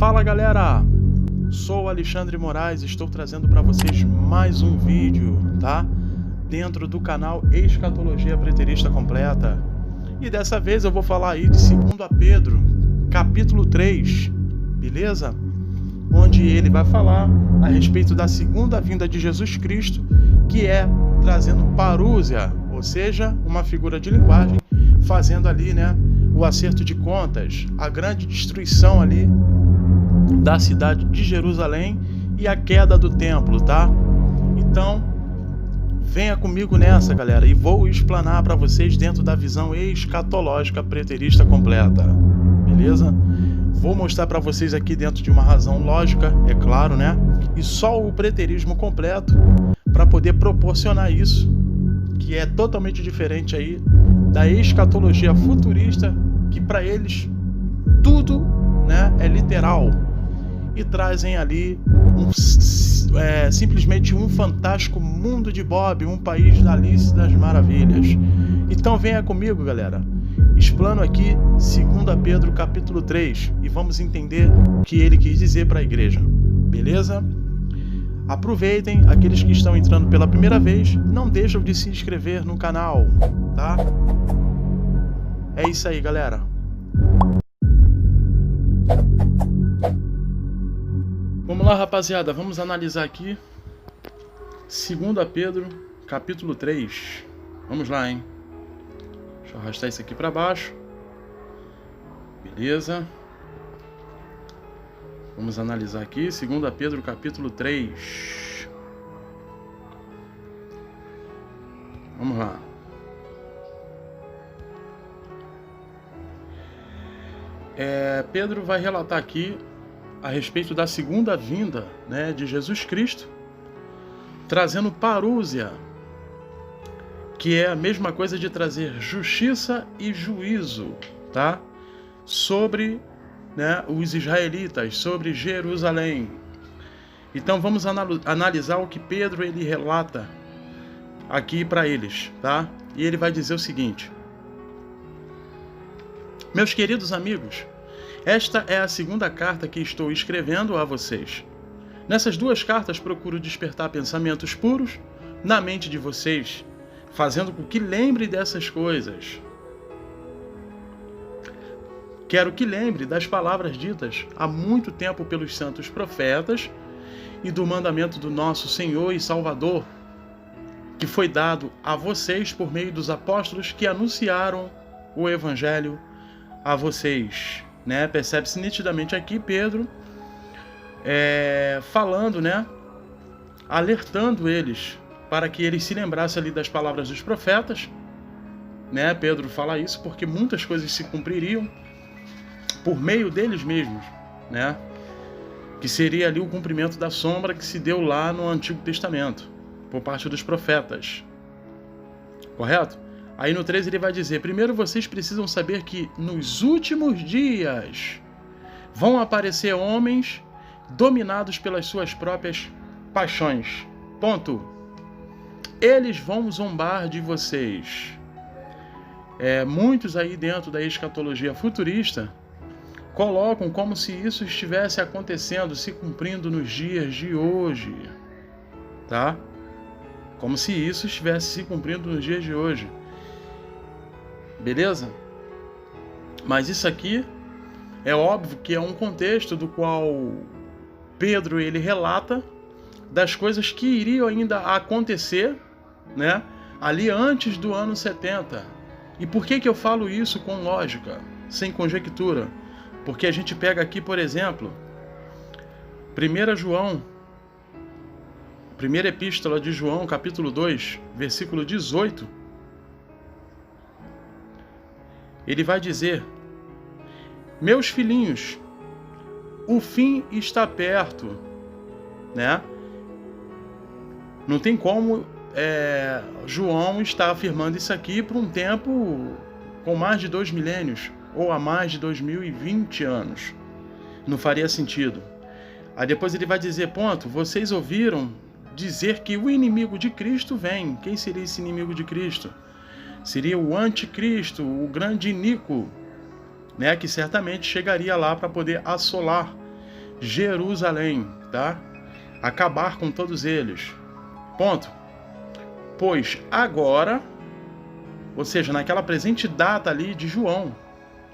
Fala galera, sou o Alexandre Moraes, estou trazendo para vocês mais um vídeo, tá? Dentro do canal Escatologia Preterista Completa. E dessa vez eu vou falar aí de 2 Pedro, capítulo 3, beleza? Onde ele vai falar a respeito da segunda vinda de Jesus Cristo, que é trazendo parúzia, ou seja, uma figura de linguagem, fazendo ali, né, o acerto de contas, a grande destruição ali da cidade de Jerusalém e a queda do templo, tá? Então, venha comigo nessa, galera, e vou explanar para vocês dentro da visão escatológica preterista completa, beleza? Vou mostrar para vocês aqui dentro de uma razão lógica, é claro, né? E só o preterismo completo para poder proporcionar isso, que é totalmente diferente aí da escatologia futurista, que para eles tudo, né, é literal, e trazem ali simplesmente um fantástico mundo de Bob, um país da Alice das Maravilhas. Então venha comigo, galera, explano aqui 2 Pedro capítulo 3 e vamos entender o que ele quis dizer para a igreja, beleza? Aproveitem, aqueles que estão entrando pela primeira vez, não deixam de se inscrever no canal, tá? É isso aí, galera. Vamos lá, rapaziada, vamos analisar aqui 2 Pedro, capítulo 3. Vamos lá, hein? Deixa eu arrastar isso aqui para baixo. Beleza. Vamos analisar aqui 2 Pedro, capítulo 3. Vamos lá. Pedro vai relatar aqui a respeito da segunda vinda, né, de Jesus Cristo, trazendo parúzia, que é a mesma coisa de trazer justiça e juízo, tá? Sobre, né, os israelitas, sobre Jerusalém. Então vamos analisar o que Pedro ele relata aqui para eles, tá? E ele vai dizer o seguinte: meus queridos amigos, esta é a segunda carta que estou escrevendo a vocês. Nessas 2 cartas procuro despertar pensamentos puros na mente de vocês, fazendo com que lembre dessas coisas. Quero que lembre das palavras ditas há muito tempo pelos santos profetas e do mandamento do nosso Senhor e Salvador, que foi dado a vocês por meio dos apóstolos que anunciaram o Evangelho a vocês, né? Percebe-se nitidamente aqui Pedro falando, né, alertando eles para que eles se lembrassem ali das palavras dos profetas, né? Pedro fala isso porque muitas coisas se cumpririam por meio deles mesmos, né? Que seria ali o cumprimento da sombra que se deu lá no Antigo Testamento por parte dos profetas, correto? Aí no 13 ele vai dizer: primeiro vocês precisam saber que nos últimos dias vão aparecer homens dominados pelas suas próprias paixões. Ponto. Eles vão zombar de vocês. Muitos aí dentro da escatologia futurista colocam como se isso estivesse acontecendo, se cumprindo nos dias de hoje, tá? Como se isso estivesse se cumprindo nos dias de hoje. Beleza? Mas isso aqui é óbvio que é um contexto do qual Pedro ele relata das coisas que iriam ainda acontecer, né, ali antes do ano 70. E por que eu falo isso com lógica, sem conjectura? Porque a gente pega aqui, por exemplo, 1 João, primeira epístola de João, capítulo 2, versículo 18, ele vai dizer: meus filhinhos, o fim está perto, né? Não tem como João está afirmando isso aqui por um tempo com mais de 2 milênios, ou há mais de 2020 anos. Não faria sentido. Aí depois ele vai dizer, ponto, vocês ouviram dizer que o inimigo de Cristo vem. Quem seria esse inimigo de Cristo? Seria o anticristo, o grande iníquo, né, que certamente chegaria lá para poder assolar Jerusalém, tá? Acabar com todos eles. Ponto. Pois agora, ou seja, naquela presente data ali de João,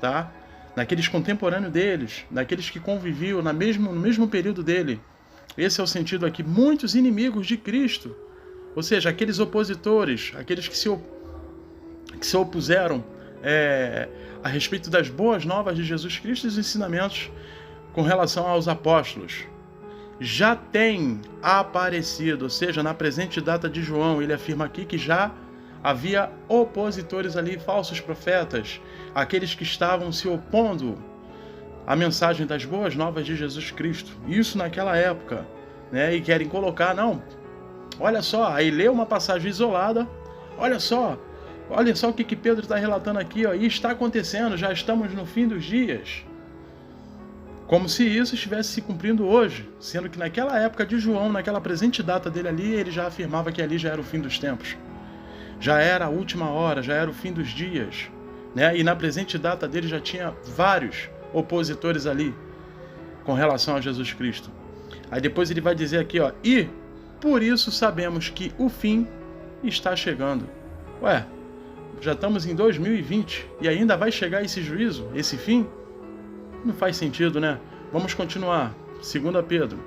tá? Naqueles contemporâneos deles, naqueles que conviviam no mesmo período dele. Esse é o sentido aqui. Muitos inimigos de Cristo, ou seja, aqueles opositores, aqueles que se opuseram a respeito das boas novas de Jesus Cristo e os ensinamentos com relação aos apóstolos. Já tem aparecido, ou seja, na presente data de João, ele afirma aqui que já havia opositores ali, falsos profetas, aqueles que estavam se opondo à mensagem das boas novas de Jesus Cristo. Isso naquela época, né? E querem colocar, não, olha só, aí lê uma passagem isolada, olha só o que Pedro está relatando aqui, ó, e está acontecendo, já estamos no fim dos dias. Como se isso estivesse se cumprindo hoje, sendo que naquela época de João, naquela presente data dele ali, ele já afirmava que ali já era o fim dos tempos. Já era a última hora, já era o fim dos dias, né? E na presente data dele já tinha vários opositores ali com relação a Jesus Cristo. Aí depois ele vai dizer aqui, ó, e por isso sabemos que o fim está chegando. Ué, já estamos em 2020 e ainda vai chegar esse juízo, esse fim? Não faz sentido, né? Vamos continuar. 2 Pedro.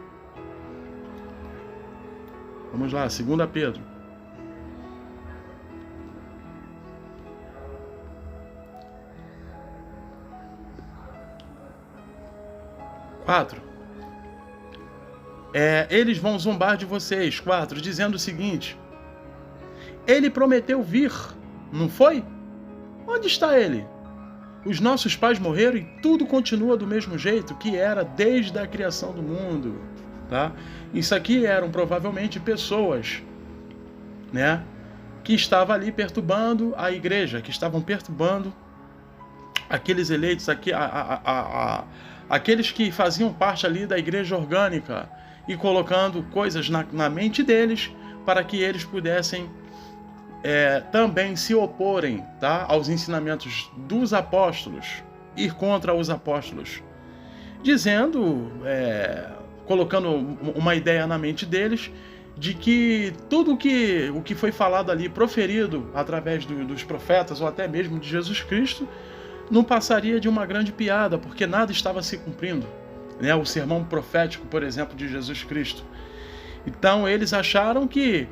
Vamos lá, 2 Pedro. Eles vão zombar de vocês. 4, dizendo o seguinte: ele prometeu vir, não foi? Onde está ele? Os nossos pais morreram e tudo continua do mesmo jeito que era desde a criação do mundo, tá? Isso aqui eram provavelmente pessoas, né, que estavam ali perturbando a igreja, que estavam perturbando aqueles eleitos aqui, aqueles que faziam parte ali da igreja orgânica e colocando coisas na mente deles para que eles pudessem também se oporem, tá, aos ensinamentos dos apóstolos, ir contra os apóstolos, dizendo, colocando uma ideia na mente deles de que tudo o que foi falado ali, proferido através dos profetas ou até mesmo de Jesus Cristo, não passaria de uma grande piada, porque nada estava se cumprindo, né? O sermão profético, por exemplo, de Jesus Cristo. Então eles acharam que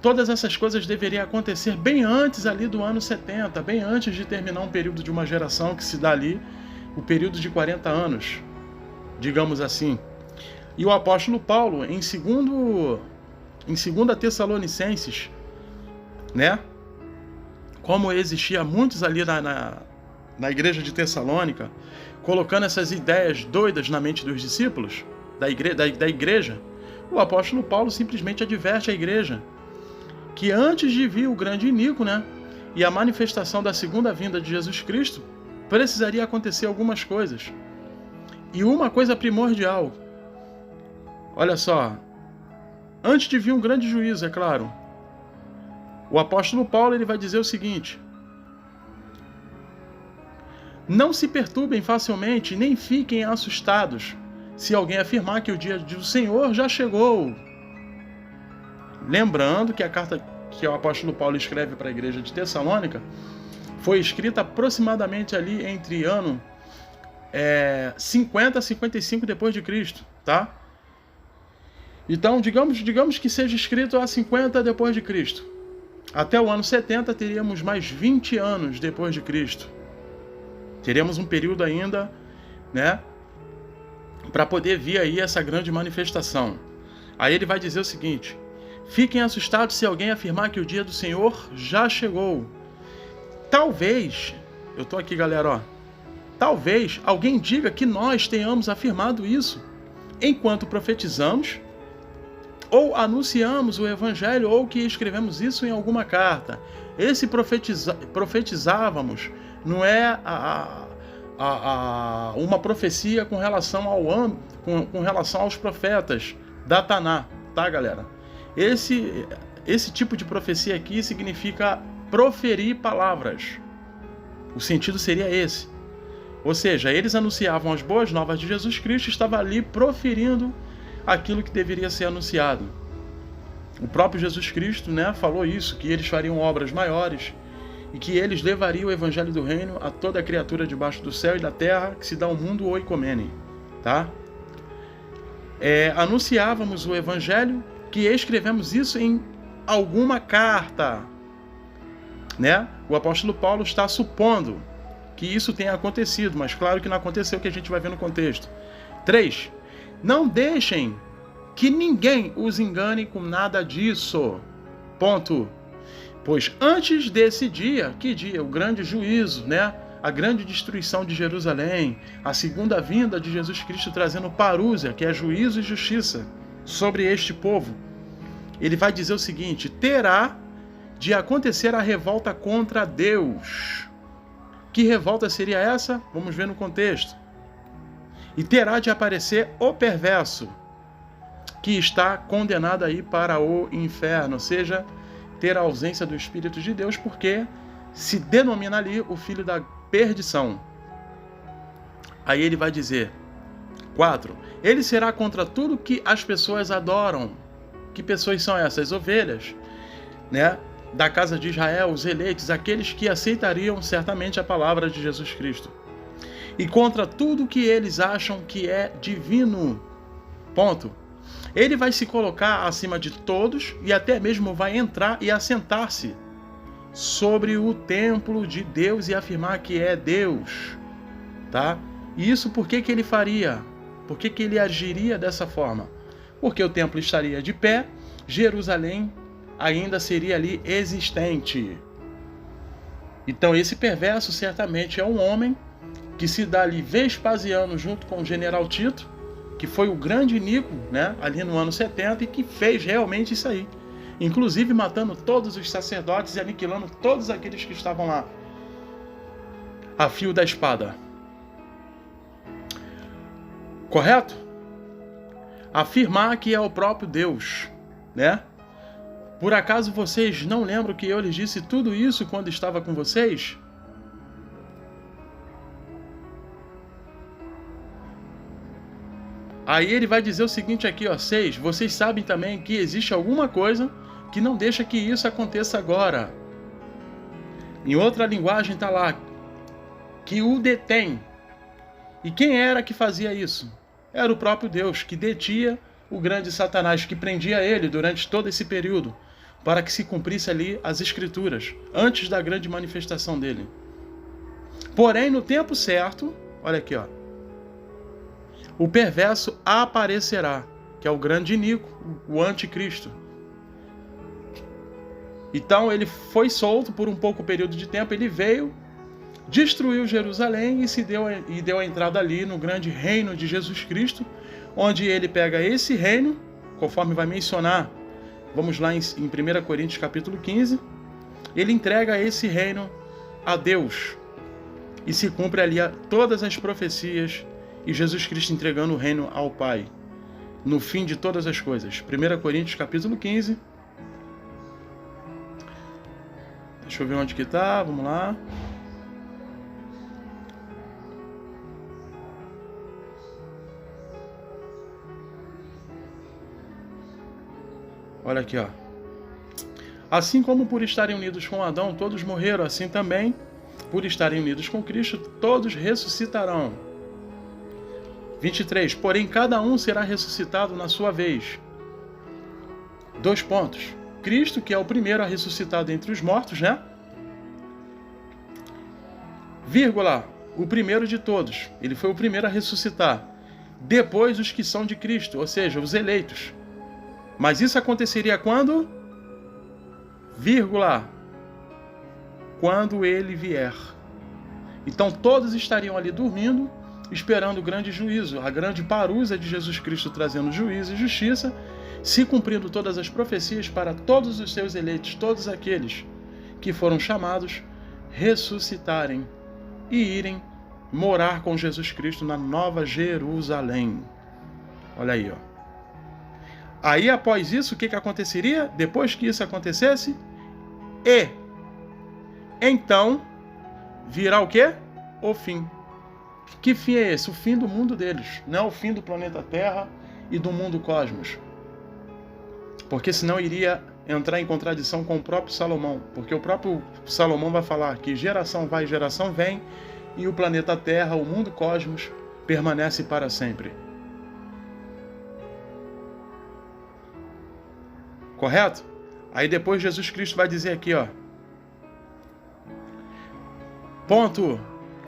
todas essas coisas deveriam acontecer bem antes ali do ano 70, bem antes de terminar um período de uma geração que se dá ali, o período de 40 anos, digamos assim. E o apóstolo Paulo, em 2 Tessalonicenses, né, como existia muitos ali na igreja de Tessalônica, colocando essas ideias doidas na mente dos discípulos, da igreja, o apóstolo Paulo simplesmente adverte a igreja que antes de vir o grande iníquo, né, e a manifestação da segunda vinda de Jesus Cristo, precisaria acontecer algumas coisas. E uma coisa primordial, olha só, antes de vir um grande juízo, é claro, o apóstolo Paulo ele vai dizer o seguinte: não se perturbem facilmente, nem fiquem assustados, se alguém afirmar que o dia do Senhor já chegou. Lembrando que a carta que o apóstolo Paulo escreve para a igreja de Tessalônica foi escrita aproximadamente ali entre ano 50 a 55 depois de Cristo, tá? Então, digamos que seja escrito a 50 depois de Cristo. Até o ano 70 teríamos mais 20 anos depois de Cristo. Teremos um período ainda, né, para poder vir aí essa grande manifestação. Aí ele vai dizer o seguinte: fiquem assustados se alguém afirmar que o dia do Senhor já chegou. Talvez, eu tô aqui, galera, ó. Talvez alguém diga que nós tenhamos afirmado isso enquanto profetizamos ou anunciamos o evangelho ou que escrevemos isso em alguma carta. Esse profetizávamos não é uma profecia com relação aos profetas da Taná, tá, galera? Esse tipo de profecia aqui significa proferir palavras. O sentido seria esse. Ou seja, eles anunciavam as boas novas de Jesus Cristo e estavam ali proferindo aquilo que deveria ser anunciado. O próprio Jesus Cristo, né, falou isso, que eles fariam obras maiores e que eles levariam o evangelho do reino a toda criatura debaixo do céu e da terra que se dá ao mundo oikomenem, tá? Anunciávamos o evangelho, que escrevemos isso em alguma carta, né? O apóstolo Paulo está supondo que isso tenha acontecido, mas claro que não aconteceu, que a gente vai ver no contexto. 3. Não deixem que ninguém os engane com nada disso. Ponto. Pois antes desse dia, que dia? O grande juízo, né? A grande destruição de Jerusalém, a segunda vinda de Jesus Cristo trazendo parúzia, que é juízo e justiça, sobre este povo. Ele vai dizer o seguinte: terá de acontecer a revolta contra Deus. Que revolta seria essa? Vamos ver no contexto. E terá de aparecer o perverso, que está condenado aí para o inferno, ou seja, ter a ausência do Espírito de Deus, porque se denomina ali o filho da perdição. Aí ele vai dizer, 4, ele será contra tudo que as pessoas adoram. Que pessoas são essas? Ovelhas, né? Da casa de Israel, os eleitos, aqueles que aceitariam certamente a palavra de Jesus Cristo. E contra tudo que eles acham que é divino. Ponto. Ele vai se colocar acima de todos e até mesmo vai entrar e assentar-se sobre o templo de Deus e afirmar que é Deus, tá? E isso por que ele faria? Por que ele agiria dessa forma? Porque o templo estaria de pé, Jerusalém ainda seria ali existente. Então esse perverso certamente é um homem que se dá ali Vespasiano junto com o general Tito, que foi o grande Nico, né, ali no ano 70, e que fez realmente isso aí. Inclusive matando todos os sacerdotes e aniquilando todos aqueles que estavam lá a fio da espada. Correto? Afirmar que é o próprio Deus, né? Por acaso vocês não lembram que eu lhes disse tudo isso quando estava com vocês? Aí ele vai dizer o seguinte aqui, ó, 6. Vocês sabem também que existe alguma coisa que não deixa que isso aconteça agora. Em outra linguagem está lá, que o detém. E quem era que fazia isso? Era o próprio Deus, que detinha o grande Satanás, que prendia ele durante todo esse período, para que se cumprisse ali as Escrituras, antes da grande manifestação dele. Porém, no tempo certo, olha aqui, ó, o perverso aparecerá, que é o grande Nico, o anticristo. Então ele foi solto por um pouco período de tempo, ele veio, destruiu Jerusalém e deu a entrada ali no grande reino de Jesus Cristo, onde ele pega esse reino, conforme vai mencionar, vamos lá em 1 Coríntios capítulo 15, ele entrega esse reino a Deus, e se cumpre ali todas as profecias, e Jesus Cristo entregando o reino ao Pai, no fim de todas as coisas. 1 Coríntios capítulo 15. Deixa eu ver onde que tá, vamos lá. Olha aqui, ó. Assim como por estarem unidos com Adão, todos morreram, assim também, por estarem unidos com Cristo, todos ressuscitarão. 23. Porém, cada um será ressuscitado na sua vez. 2 pontos. Cristo, que é o primeiro a ressuscitar dentre os mortos, né? Vírgula. O primeiro de todos. Ele foi o primeiro a ressuscitar. Depois os que são de Cristo, ou seja, os eleitos. Mas isso aconteceria quando? Vírgula. Quando ele vier. Então todos estariam ali dormindo, esperando o grande juízo, a grande parúzia de Jesus Cristo trazendo juízo e justiça, se cumprindo todas as profecias para todos os seus eleitos, todos aqueles que foram chamados, ressuscitarem e irem morar com Jesus Cristo na Nova Jerusalém. Olha aí, ó. Aí, após isso, o que aconteceria? Depois que isso acontecesse, então virá o quê? O fim. Que fim é esse? O fim do mundo deles, não é o fim do planeta Terra e do mundo cosmos. Porque senão iria entrar em contradição com o próprio Salomão, porque o próprio Salomão vai falar que geração vai, geração vem, e o planeta Terra, o mundo cosmos, permanece para sempre. Correto? Aí depois Jesus Cristo vai dizer aqui, ó. Ponto.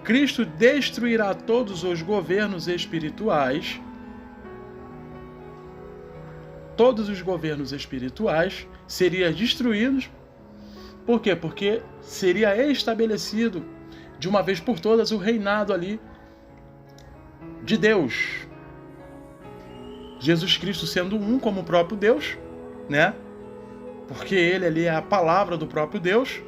Cristo destruirá todos os governos espirituais. Todos os governos espirituais seriam destruídos. Por quê? Porque seria estabelecido de uma vez por todas o reinado ali de Deus. Jesus Cristo sendo um como o próprio Deus, né? Porque ele ali é a palavra do próprio Deus.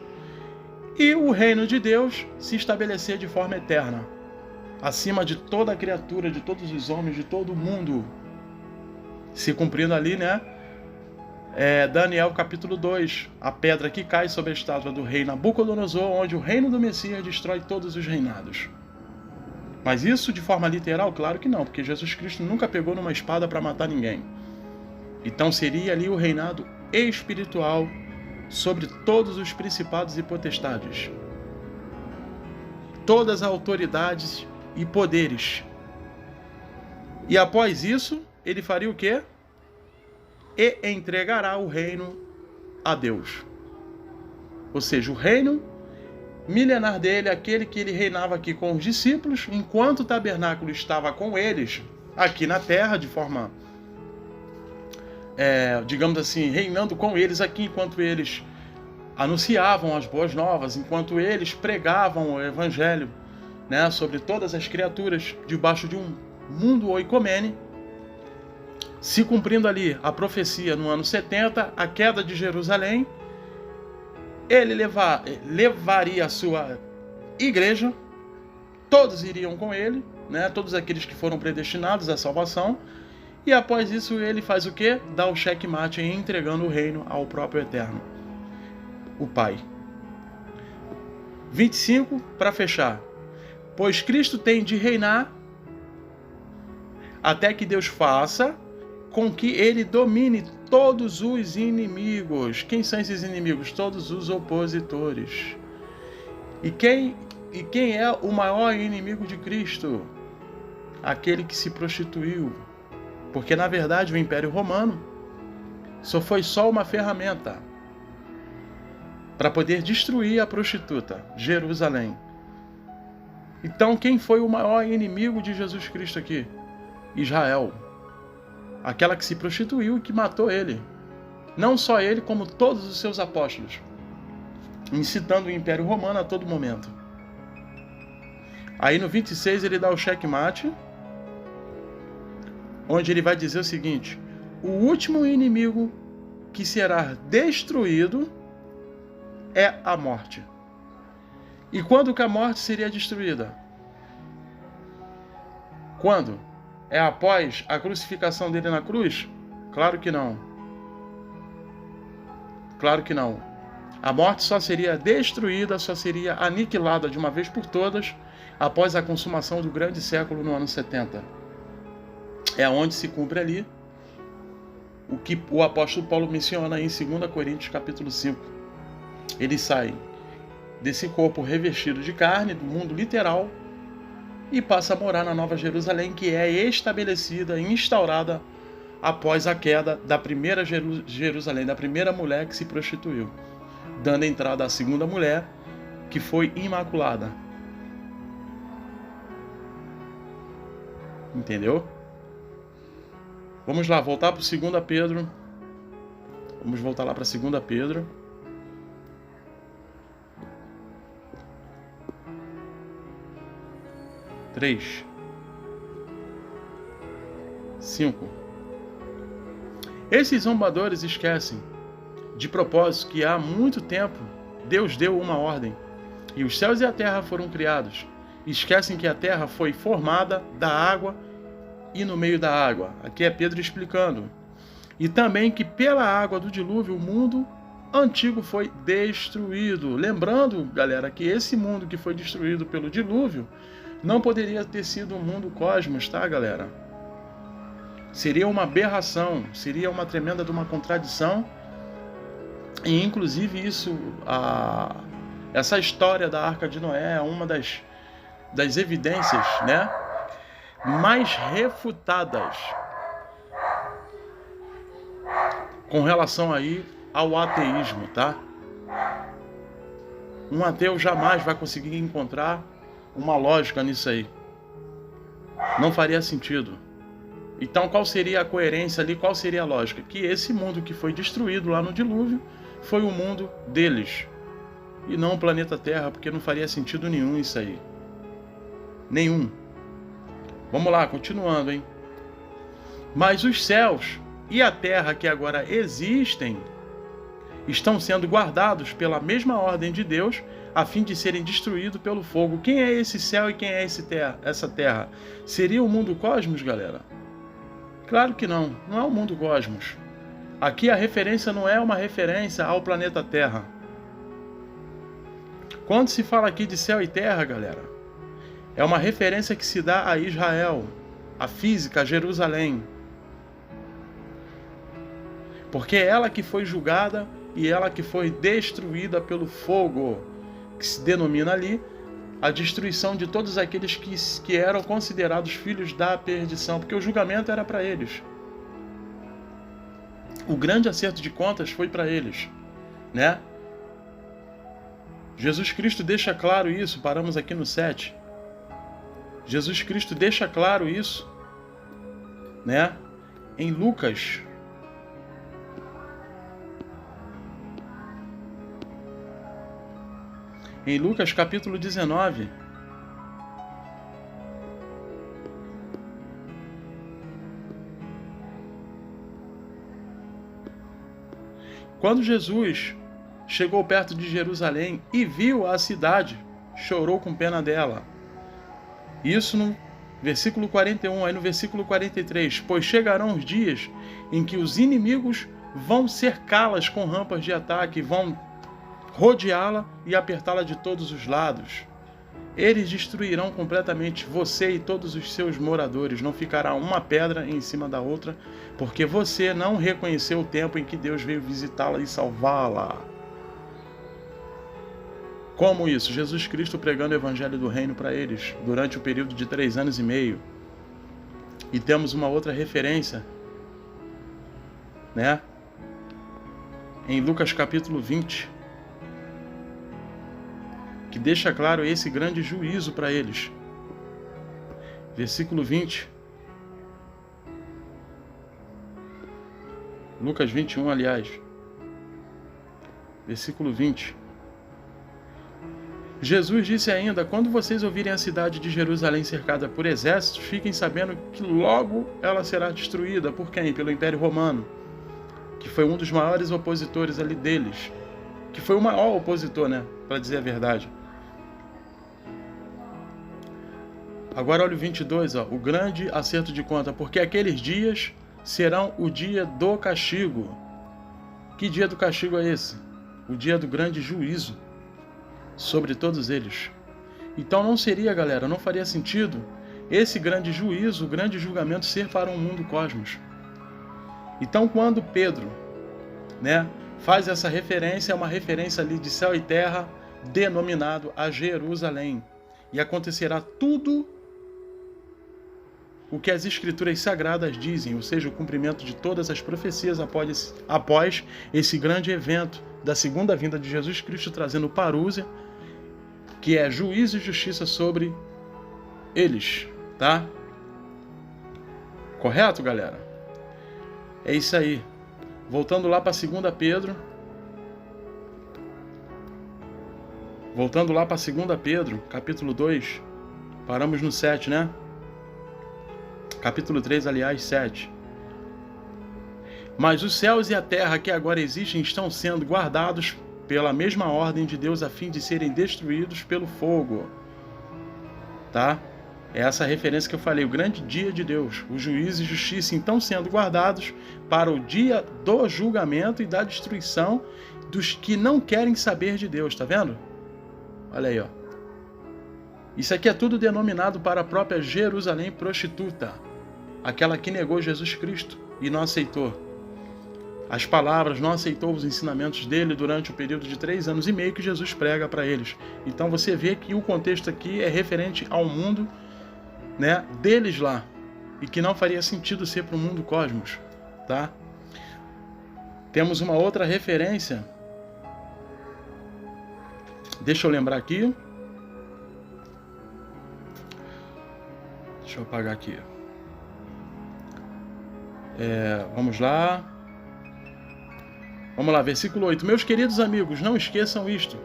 E o reino de Deus se estabelecer de forma eterna, acima de toda a criatura, de todos os homens, de todo o mundo. Se cumprindo ali, né? Daniel capítulo 2, a pedra que cai sobre a estátua do rei Nabucodonosor, onde o reino do Messias destrói todos os reinados. Mas isso de forma literal? Claro que não, porque Jesus Cristo nunca pegou numa espada para matar ninguém. Então seria ali o reinado espiritual sobre todos os principados e potestades, todas as autoridades e poderes. E após isso, ele faria o quê? E entregará o reino a Deus. Ou seja, o reino milenar dele, aquele que ele reinava aqui com os discípulos, enquanto o tabernáculo estava com eles aqui na terra, de forma digamos assim, reinando com eles aqui, enquanto eles anunciavam as boas novas, enquanto eles pregavam o evangelho, né, sobre todas as criaturas, debaixo de um mundo oicomene, se cumprindo ali a profecia no ano 70, a queda de Jerusalém, ele levaria a sua igreja, todos iriam com ele, né, todos aqueles que foram predestinados à salvação. E após isso ele faz o quê? Dá o checkmate entregando o reino ao próprio Eterno, o Pai. 25, para fechar. Pois Cristo tem de reinar até que Deus faça com que ele domine todos os inimigos. Quem são esses inimigos? Todos os opositores. E quem é o maior inimigo de Cristo? Aquele que se prostituiu. Porque, na verdade, o Império Romano foi só uma ferramenta para poder destruir a prostituta, Jerusalém. Então, quem foi o maior inimigo de Jesus Cristo aqui? Israel. Aquela que se prostituiu e que matou ele. Não só ele, como todos os seus apóstolos. Incitando o Império Romano a todo momento. Aí no 26 ele dá o checkmate, onde ele vai dizer o seguinte: o último inimigo que será destruído é a morte. E quando que a morte seria destruída? Quando? É após a crucificação dele na cruz? Claro que não. Claro que não. A morte só seria destruída, só seria aniquilada de uma vez por todas após a consumação do grande século no ano 70. É onde se cumpre ali o que o apóstolo Paulo menciona em 2 Coríntios capítulo 5. Ele sai desse corpo revestido de carne, do mundo literal, e passa a morar na Nova Jerusalém, que é estabelecida e instaurada após a queda da primeira Jerusalém, da primeira mulher que se prostituiu, dando entrada à segunda mulher, que foi imaculada. Entendeu? Vamos lá, voltar para o 2 Pedro. Vamos voltar lá para 2 Pedro. Três. 5. Esses zombadores esquecem, de propósito, que há muito tempo Deus deu uma ordem, e os céus e a terra foram criados. Esquecem que a terra foi formada da água e no meio da água. Aqui é Pedro explicando. E também que pela água do dilúvio o mundo antigo foi destruído. Lembrando, galera, que esse mundo que foi destruído pelo dilúvio Não poderia ter sido um mundo cosmos, tá, galera? Seria uma aberração, seria uma tremenda de uma contradição. E inclusive essa história da Arca de Noé é uma das evidências, né, mais refutadas com relação aí ao ateísmo, tá? Um ateu jamais vai conseguir encontrar uma lógica nisso aí. Não faria sentido. Então qual seria a coerência ali, qual seria a lógica? Que esse mundo que foi destruído lá no dilúvio foi o mundo deles e não o planeta Terra, porque não faria sentido nenhum isso aí. Nenhum. Vamos lá, continuando, hein? Mas os céus e a terra que agora existem estão sendo guardados pela mesma ordem de Deus, a fim de serem destruídos pelo fogo. Quem é esse céu e quem é essa terra? Seria o mundo cosmos, galera? Claro que não, não é o mundo cosmos. Aqui a referência não é uma referência ao planeta Terra. Quando se fala aqui de céu e terra, galera, é uma referência que se dá a Israel, a física, a Jerusalém. Porque é ela que foi julgada e ela que foi destruída pelo fogo, que se denomina ali a destruição de todos aqueles que eram considerados filhos da perdição, porque o julgamento era para eles. O grande acerto de contas foi para eles, né? Jesus Cristo deixa claro isso, paramos aqui no 7. Jesus Cristo deixa claro isso, né? Em Lucas. Em Lucas capítulo 19. Quando Jesus chegou perto de Jerusalém e viu a cidade, chorou com pena dela. Isso no versículo 41, aí no versículo 43. Pois chegarão os dias em que os inimigos vão cercá-las com rampas de ataque, vão rodeá-la e apertá-la de todos os lados. Eles destruirão completamente você e todos os seus moradores. Não ficará uma pedra em cima da outra, porque você não reconheceu o tempo em que Deus veio visitá-la e salvá-la. Como isso? Jesus Cristo pregando o evangelho do reino para eles durante o período de 3 anos e meio. E temos uma outra referência, né? Em Lucas capítulo 20, que deixa claro esse grande juízo para eles. Versículo 20. Lucas 21, aliás. Versículo 20. Jesus disse ainda: quando vocês ouvirem a cidade de Jerusalém cercada por exércitos, fiquem sabendo que logo ela será destruída. Por quem? Pelo Império Romano, que foi um dos maiores opositores ali deles. Que foi o maior opositor, né? Para dizer a verdade. Agora olha o 22, ó, o grande acerto de conta. Porque aqueles dias serão o dia do castigo. Que dia do castigo é esse? O dia do grande juízo sobre todos eles. Então não seria, galera, não faria sentido esse grande juízo, o grande julgamento ser para um mundo cosmos. Então quando Pedro, né, faz essa referência, é uma referência ali de céu e terra, denominado a Jerusalém. E acontecerá tudo o que as escrituras sagradas dizem, ou seja, o cumprimento de todas as profecias após esse grande evento da segunda vinda de Jesus Cristo, trazendo parúzia, que é juízo e justiça sobre eles, tá? Correto, galera? É isso aí. Voltando lá para 2 Pedro. Voltando lá para 2 Pedro, capítulo 2. Paramos no 7, né? Capítulo 3, aliás, 7. Mas os céus e a terra que agora existem estão sendo guardados pela mesma ordem de Deus a fim de serem destruídos pelo fogo. Tá? É essa referência que eu falei, o grande dia de Deus. O juízo e justiça então sendo guardados para o dia do julgamento e da destruição dos que não querem saber de Deus. Tá vendo? Olha aí, ó. Isso aqui é tudo denominado para a própria Jerusalém prostituta, aquela que negou Jesus Cristo e não aceitou as palavras, não aceitou os ensinamentos dele durante o período de 3 anos e meio que Jesus prega para eles. Então você vê que o contexto aqui é referente ao mundo, né, deles lá, e que não faria sentido ser para o mundo cosmos, tá? Temos uma outra referência. Deixa eu lembrar aqui. Deixa eu apagar aqui. Vamos lá. Vamos lá, versículo 8. Meus queridos amigos, não esqueçam isto.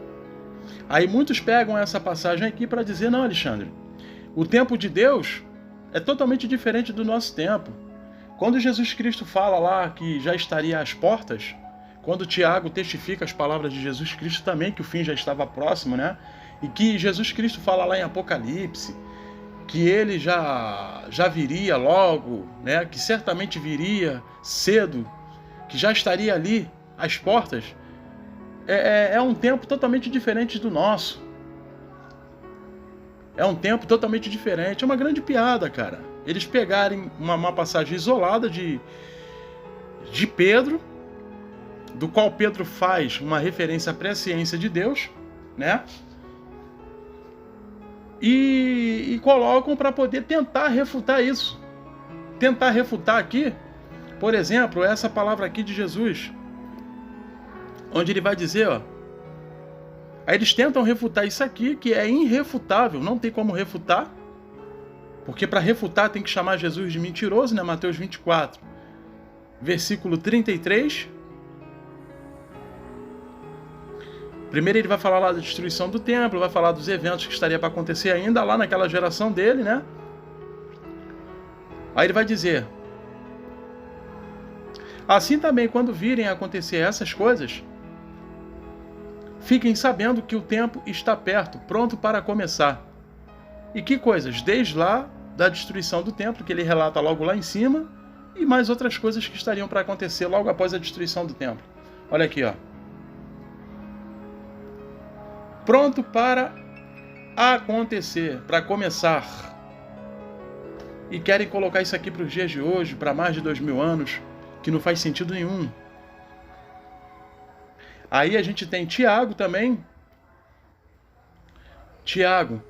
Aí muitos pegam essa passagem aqui para dizer, não, Alexandre, o tempo de Deus é totalmente diferente do nosso tempo. Quando Jesus Cristo fala lá que já estaria às portas, quando Tiago testifica as palavras de Jesus Cristo também, que o fim já estava próximo, né? E que Jesus Cristo fala lá em Apocalipse, que ele já viria logo, né? Que certamente viria cedo, que já estaria ali às portas. É um tempo totalmente diferente do nosso. É um tempo totalmente diferente. É uma grande piada, cara. Eles pegarem uma passagem isolada de Pedro, do qual Pedro faz uma referência à presciência de Deus, né? E colocam para poder tentar refutar isso. Tentar refutar aqui, por exemplo, essa palavra aqui de Jesus, onde ele vai dizer, ó, aí eles tentam refutar isso aqui, que é irrefutável, não tem como refutar, porque para refutar tem que chamar Jesus de mentiroso, né? Mateus 24, versículo 33. Primeiro ele vai falar lá da destruição do templo, vai falar dos eventos que estaria para acontecer ainda lá naquela geração dele, né? Aí ele vai dizer, assim também quando virem acontecer essas coisas, fiquem sabendo que o tempo está perto, pronto para começar. E que coisas? Desde lá da destruição do templo, que ele relata logo lá em cima, e mais outras coisas que estariam para acontecer logo após a destruição do templo. Olha aqui, ó. Pronto para acontecer, para começar. E querem colocar isso aqui para os dias de hoje, para mais de 2000 anos, que não faz sentido nenhum. Aí a gente tem Tiago também. Tiago,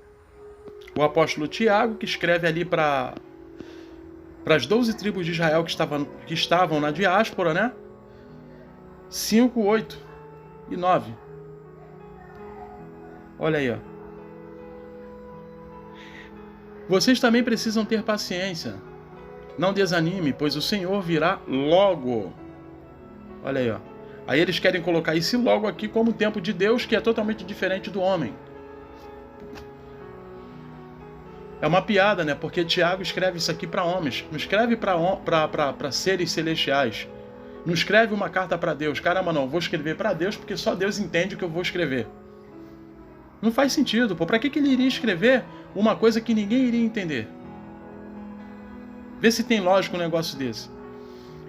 o apóstolo Tiago, que escreve ali para as 12 tribos de Israel que estavam na diáspora, né? 5, 8 e 9. Olha aí, ó. Vocês também precisam ter paciência. Não desanime, pois o Senhor virá logo. Olha aí, ó. Aí eles querem colocar esse logo aqui como o tempo de Deus, que é totalmente diferente do homem. É uma piada, né? Porque Tiago escreve isso aqui para homens. Não escreve para seres celestiais. Não escreve uma carta para Deus. Caramba, não. Vou escrever para Deus porque só Deus entende o que eu vou escrever. Não faz sentido, pô. Para que ele iria escrever uma coisa que ninguém iria entender? Vê se tem lógica um negócio desse.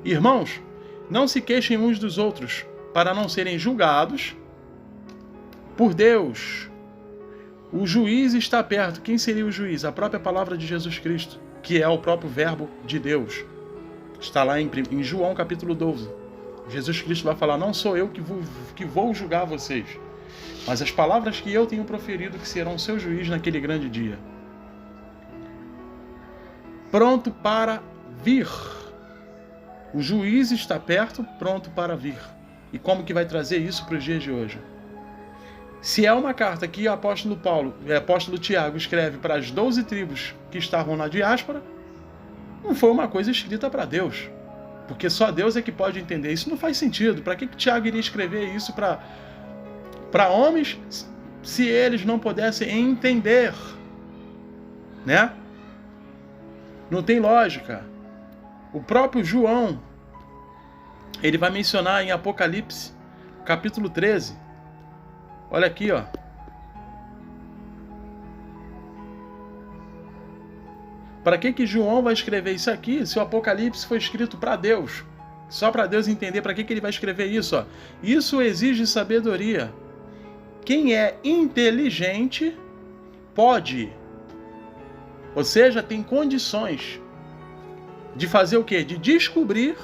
Irmãos, não se queixem uns dos outros, para não serem julgados por Deus. O juiz está perto. Quem seria o juiz? A própria palavra de Jesus Cristo, que é o próprio verbo de Deus. Está lá em João capítulo 12. Jesus Cristo vai falar, não sou eu que vou julgar vocês, mas as palavras que eu tenho proferido que serão seu juiz naquele grande dia. Pronto para vir. O juiz está perto, pronto para vir. E como que vai trazer isso para os dias de hoje? Se é uma carta que o apóstolo Tiago escreve para as 12 tribos que estavam na diáspora, não foi uma coisa escrita para Deus. Porque só Deus é que pode entender. Isso não faz sentido. Para que Tiago iria escrever isso para homens se eles não pudessem entender? Né? Não tem lógica. O próprio João, ele vai mencionar em Apocalipse, capítulo 13. Olha aqui, ó. Para que João vai escrever isso aqui se o Apocalipse foi escrito para Deus? Só para Deus entender para que ele vai escrever isso, ó. Isso exige sabedoria. Quem é inteligente pode Ou seja, tem condições de fazer o quê? De descobrir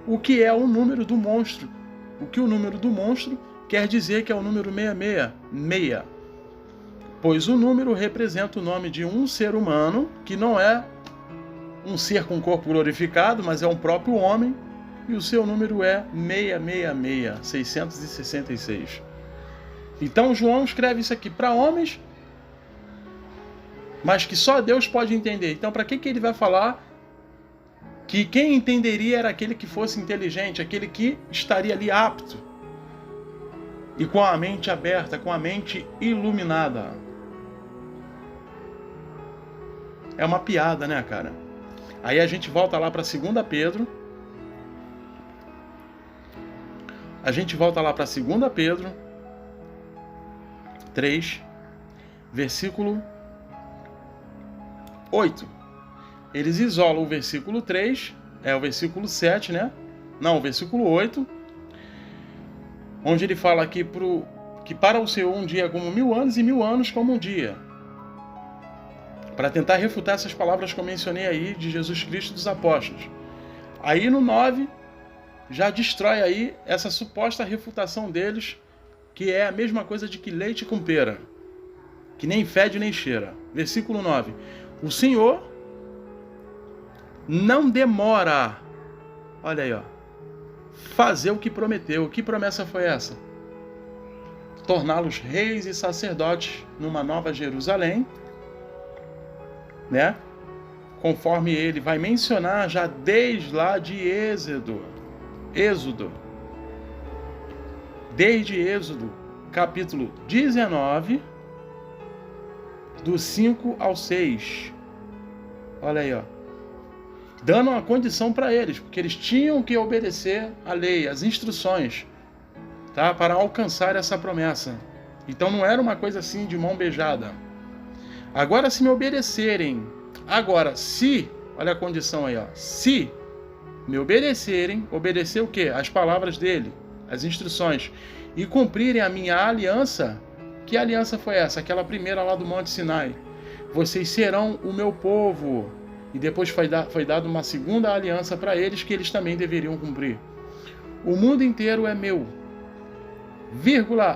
o que é o número do monstro. O que o número do monstro quer dizer que é o número 666. Pois o número representa o nome de um ser humano, que não é um ser com corpo glorificado, mas é um próprio homem, e o seu número é 666, 666. Então João escreve isso aqui para homens, mas que só Deus pode entender. Então para que ele vai falar que quem entenderia era aquele que fosse inteligente, aquele que estaria ali apto e com a mente aberta, com a mente iluminada? É uma piada, né, cara? Aí a gente volta lá para 2 Pedro. A gente volta lá para 2 Pedro 3, versículo 8. Eles isolam o versículo 3, é o versículo 7, né? Não, o versículo 8, onde ele fala aqui que para o Senhor um dia é como 1000 anos e 1000 anos como um dia. Para tentar refutar essas palavras que eu mencionei aí de Jesus Cristo e dos apóstolos. Aí no 9, já destrói aí essa suposta refutação deles, que é a mesma coisa de que leite com pera, que nem fede nem cheira. Versículo 9. O Senhor não demora, olha aí, ó, fazer o que prometeu. Que promessa foi essa? Torná-los reis e sacerdotes numa nova Jerusalém, né? Conforme ele vai mencionar já desde lá de Êxodo. Desde Êxodo, capítulo 19, do 5 ao 6. Olha aí, ó. Dando uma condição para eles, porque eles tinham que obedecer a lei, as instruções, tá? Para alcançar essa promessa. Então não era uma coisa assim de mão beijada. Agora, se me obedecerem, olha a condição aí, ó. Se me obedecerem, obedecer o quê? As palavras dele, as instruções, e cumprirem a minha aliança. Que aliança foi essa? Aquela primeira lá do Monte Sinai. Vocês serão o meu povo. E depois foi dada uma segunda aliança para eles, que eles também deveriam cumprir. O mundo inteiro é meu,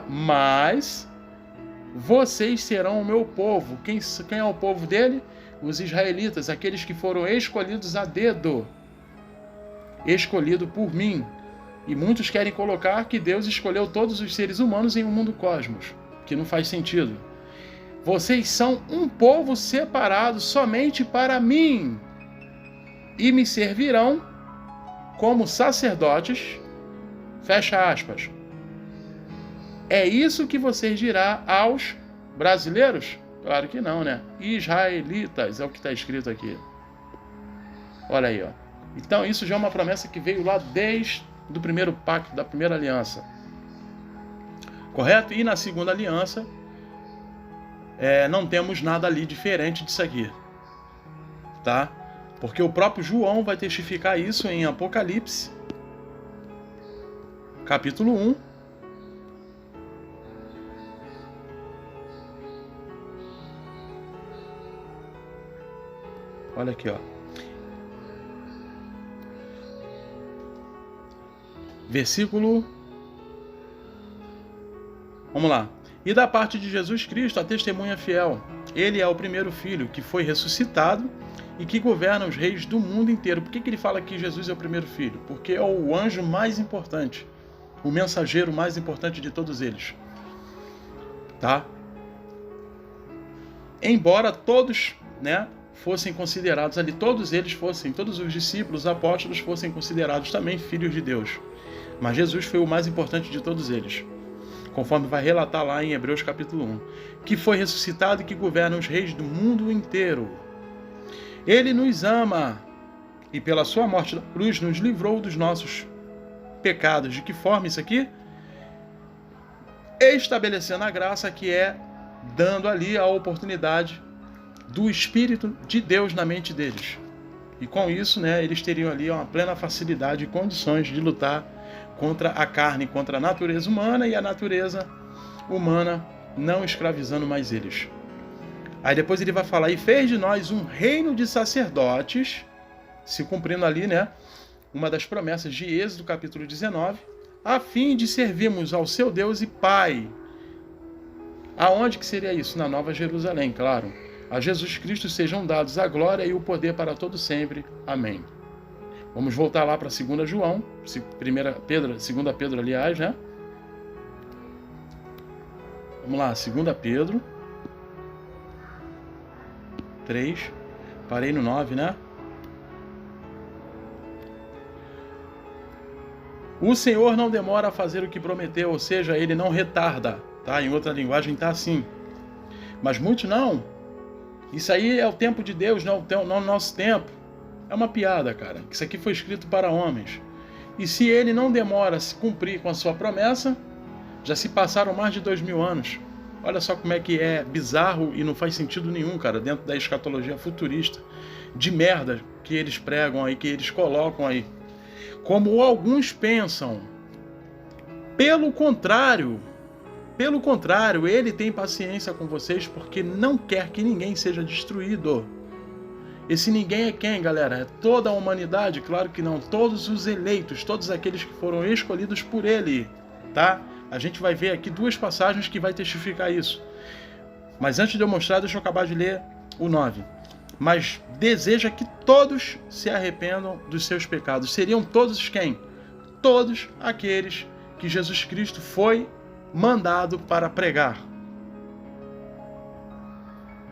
mas vocês serão o meu povo. Quem é o povo dele? Os israelitas, aqueles que foram escolhidos a dedo, escolhido por mim. E muitos querem colocar que Deus escolheu todos os seres humanos em um mundo cosmos, que não faz sentido. Vocês são um povo separado somente para mim, e me servirão como sacerdotes. Fecha aspas. É isso que vocês dirão aos brasileiros? Claro que não, né? Israelitas, é o que está escrito aqui. Olha aí, ó. Então isso já é uma promessa que veio lá desde o primeiro pacto, da primeira aliança. Correto? E na segunda aliança, não temos nada ali diferente disso aqui. Tá? Porque o próprio João vai testificar isso em Apocalipse, capítulo 1. Olha aqui, ó. Versículo... Vamos lá. E da parte de Jesus Cristo, a testemunha fiel. Ele é o primeiro filho que foi ressuscitado e que governa os reis do mundo inteiro. Por que ele fala que Jesus é o primeiro filho? Porque é o anjo mais importante, o mensageiro mais importante de todos eles. Tá? Embora todos, né, fossem considerados ali, todos os discípulos, apóstolos, fossem considerados também filhos de Deus. Mas Jesus foi o mais importante de todos eles, conforme vai relatar lá em Hebreus capítulo 1, que foi ressuscitado e que governa os reis do mundo inteiro. Ele nos ama e pela sua morte na cruz nos livrou dos nossos pecados. De que forma isso aqui? Estabelecendo a graça, que é dando ali a oportunidade do Espírito de Deus na mente deles. E com isso, né, eles teriam ali uma plena facilidade e condições de lutar contra a carne, contra a natureza humana, e a natureza humana não escravizando mais eles. Aí depois ele vai falar, e fez de nós um reino de sacerdotes, se cumprindo ali, né, uma das promessas de Êxodo, capítulo 19, a fim de servirmos ao seu Deus e Pai. Aonde que seria isso? Na Nova Jerusalém, claro. A Jesus Cristo sejam dados a glória e o poder para todo sempre. Amém. Vamos voltar lá para 2 João, 2 Pedro, aliás, né? Vamos lá, 2 Pedro 3, parei no 9, né? O Senhor não demora a fazer o que prometeu, ou seja, ele não retarda, tá? Em outra linguagem tá assim. Mas muitos não. Isso aí é o tempo de Deus, não o nosso tempo. É uma piada, cara. Isso aqui foi escrito para homens. E se ele não demora a se cumprir com a sua promessa, já se passaram mais de 2000 anos. Olha só como é que é bizarro e não faz sentido nenhum, cara, dentro da escatologia futurista, de merda que eles pregam aí, que eles colocam aí. Como alguns pensam. Pelo contrário, ele tem paciência com vocês porque não quer que ninguém seja destruído. Esse ninguém é quem, galera? É toda a humanidade? Claro que não. Todos os eleitos, todos aqueles que foram escolhidos por ele, tá? A gente vai ver aqui 2 passagens que vai testificar isso. Mas antes de eu mostrar, deixa eu acabar de ler o 9. Mas deseja que todos se arrependam dos seus pecados. Seriam todos quem? Todos aqueles que Jesus Cristo foi mandado para pregar.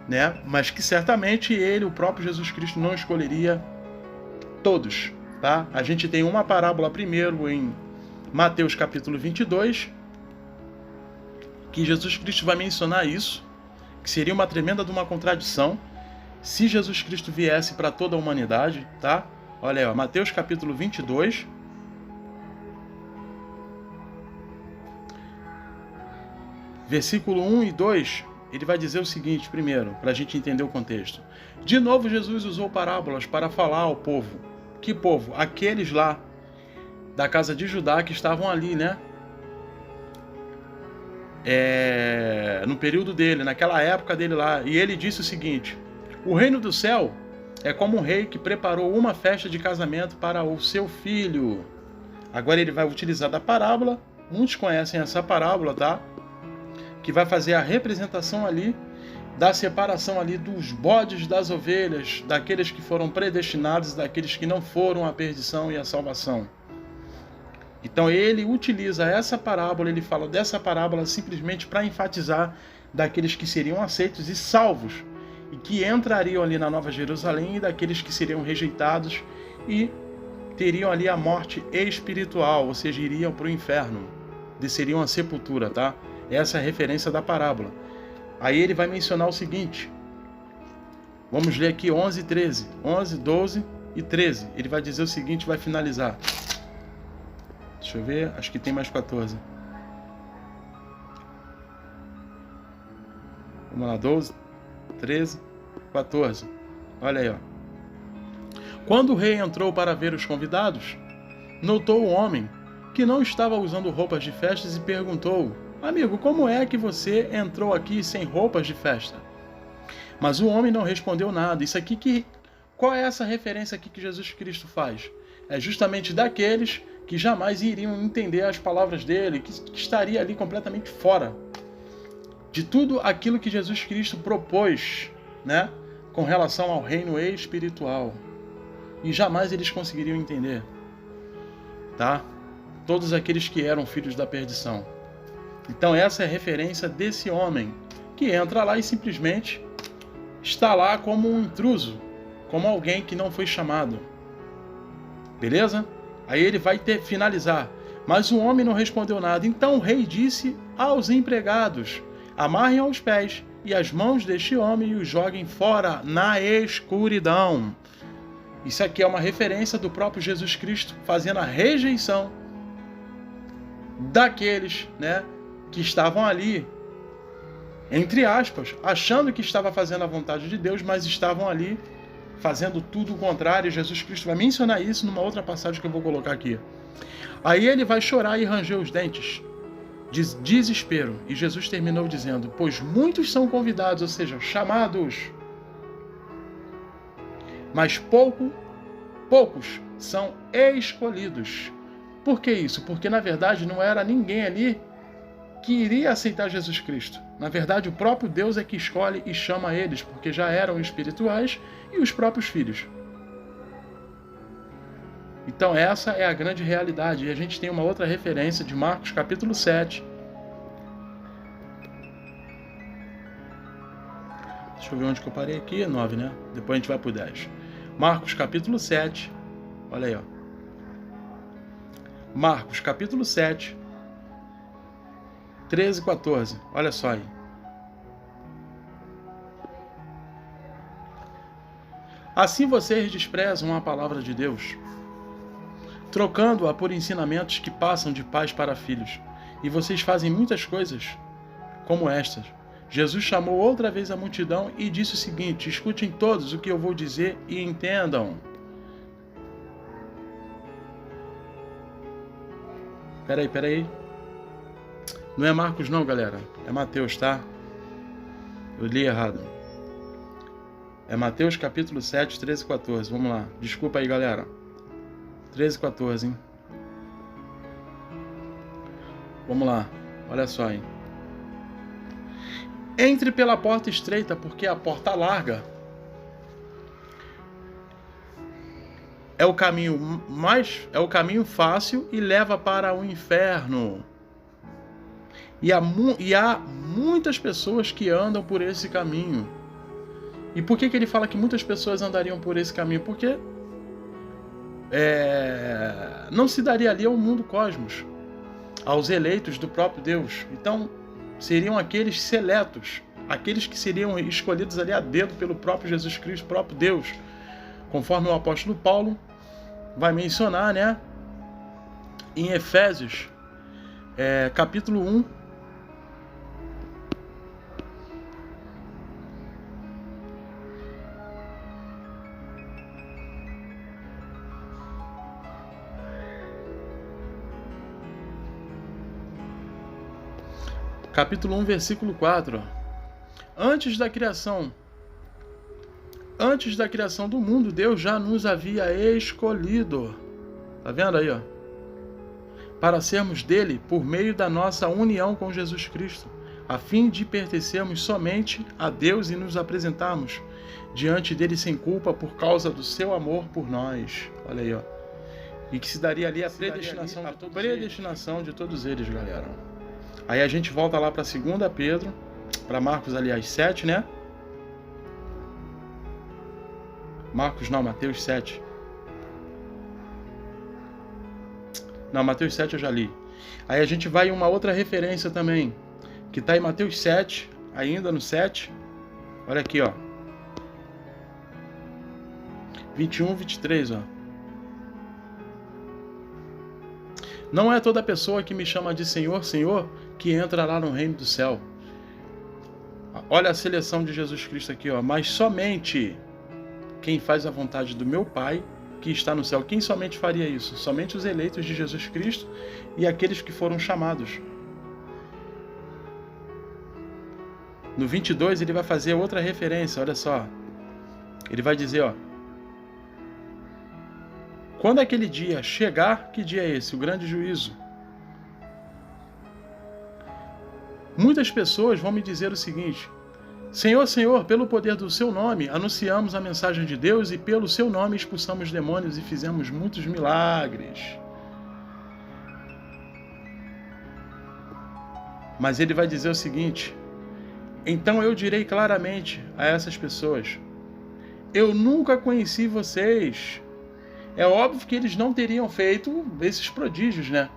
Né? Mas que certamente ele, o próprio Jesus Cristo, não escolheria todos. Tá? A gente tem uma parábola primeiro em Mateus capítulo 22, que Jesus Cristo vai mencionar isso, que seria uma tremenda de uma contradição se Jesus Cristo viesse para toda a humanidade, tá? Olha aí, ó, Mateus capítulo 22, versículo 1 e 2, ele vai dizer o seguinte primeiro, para a gente entender o contexto. De novo Jesus usou parábolas para falar ao povo. Que povo? Aqueles lá da casa de Judá que estavam ali, né? No período dele, naquela época dele lá. E ele disse o seguinte: o reino do céu é como um rei que preparou uma festa de casamento para o seu filho. Agora ele vai utilizar da parábola. Muitos conhecem essa parábola, tá? Que vai fazer a representação ali da separação ali dos bodes das ovelhas, daqueles que foram predestinados, daqueles que não foram à perdição e à salvação. Então ele utiliza essa parábola, ele fala dessa parábola simplesmente para enfatizar daqueles que seriam aceitos e salvos, e que entrariam ali na Nova Jerusalém, e daqueles que seriam rejeitados e teriam ali a morte espiritual, ou seja, iriam para o inferno, desceriam à sepultura, tá? Essa é a referência da parábola. Aí ele vai mencionar o seguinte, vamos ler aqui 11 e 13, 11, 12 e 13, ele vai dizer o seguinte, vai finalizar. Deixa eu ver, acho que tem mais 14. Vamos lá, 12, 13, 14. Olha aí, ó. Quando o rei entrou para ver os convidados, notou o homem que não estava usando roupas de festas e perguntou: amigo, como é que você entrou aqui sem roupas de festa? Mas o homem não respondeu nada. Isso aqui qual é essa referência aqui que Jesus Cristo faz? É justamente daqueles que jamais iriam entender as palavras dele, que estaria ali completamente fora de tudo aquilo que Jesus Cristo propôs, né, com relação ao reino espiritual. E jamais eles conseguiriam entender, tá? Todos aqueles que eram filhos da perdição. Então essa é a referência desse homem que entra lá e simplesmente está lá como um intruso, como alguém que não foi chamado. Beleza? Aí ele vai finalizar. Mas o homem não respondeu nada. Então o rei disse aos empregados: amarrem aos pés e as mãos deste homem e os joguem fora na escuridão. Isso aqui é uma referência do próprio Jesus Cristo fazendo a rejeição daqueles, né, que estavam ali, entre aspas, achando que estava fazendo a vontade de Deus, mas estavam ali fazendo tudo o contrário. Jesus Cristo vai mencionar isso numa outra passagem que eu vou colocar aqui. Aí ele vai chorar e ranger os dentes. desespero. E Jesus terminou dizendo: pois muitos são convidados, ou seja, chamados, mas poucos são escolhidos. Por que isso? Porque na verdade não era ninguém ali que iria aceitar Jesus Cristo. Na verdade, o próprio Deus é que escolhe e chama eles, porque já eram espirituais e os próprios filhos. Então essa é a grande realidade. E a gente tem uma outra referência de Marcos capítulo 7. Deixa eu ver onde que eu parei aqui. 9, né? Depois a gente vai para o 10. Marcos capítulo 7. Olha aí, ó. Marcos capítulo 7. 13 e 14. Olha só aí. Assim vocês desprezam a palavra de Deus, trocando-a por ensinamentos que passam de pais para filhos. E vocês fazem muitas coisas como estas. Jesus chamou outra vez a multidão e disse o seguinte: escutem todos o que eu vou dizer e entendam. Peraí. Não é Marcos não, galera. É Mateus, tá? Eu li errado. É Mateus capítulo 7, 13 e 14. Vamos lá. Desculpa aí, galera. 13 e 14, hein? Vamos lá. Olha só, hein? Entre pela porta estreita, porque a porta larga é o caminho fácil e leva para o inferno. E há muitas pessoas que andam por esse caminho. E por que ele fala que muitas pessoas andariam por esse caminho? Porque não se daria ali ao mundo cosmos, aos eleitos do próprio Deus. Então, seriam aqueles seletos, aqueles que seriam escolhidos ali a dedo pelo próprio Jesus Cristo, próprio Deus. Conforme o apóstolo Paulo vai mencionar, né? Em Efésios, capítulo 1, capítulo 1, versículo 4. Antes da criação do mundo, Deus já nos havia escolhido. Tá vendo aí, ó? Para sermos dele por meio da nossa união com Jesus Cristo, a fim de pertencermos somente a Deus e nos apresentarmos diante dele sem culpa por causa do seu amor por nós. Olha aí, ó. E que se daria ali a predestinação de todos eles, galera. Aí a gente volta lá para 2 Pedro, para Marcos, aliás, 7, né? Mateus 7. Não, Mateus 7 eu já li. Aí a gente vai em uma outra referência também, que está em Mateus 7, ainda no 7. Olha aqui, ó. 21, 23, ó. Não é toda pessoa que me chama de Senhor, Senhor, que entra lá no reino do céu. Olha a seleção de Jesus Cristo aqui, ó. Mas somente quem faz a vontade do meu Pai que está no céu. Quem somente faria isso? Somente os eleitos de Jesus Cristo e aqueles que foram chamados. No 22 ele vai fazer outra referência, olha só. Ele vai dizer, ó. Quando aquele dia chegar, que dia é esse? O grande juízo. Muitas pessoas vão me dizer o seguinte: Senhor, Senhor, pelo poder do seu nome, anunciamos a mensagem de Deus e pelo seu nome expulsamos demônios e fizemos muitos milagres. Mas ele vai dizer o seguinte: então eu direi claramente a essas pessoas: eu nunca conheci vocês. É óbvio que eles não teriam feito esses prodígios, né?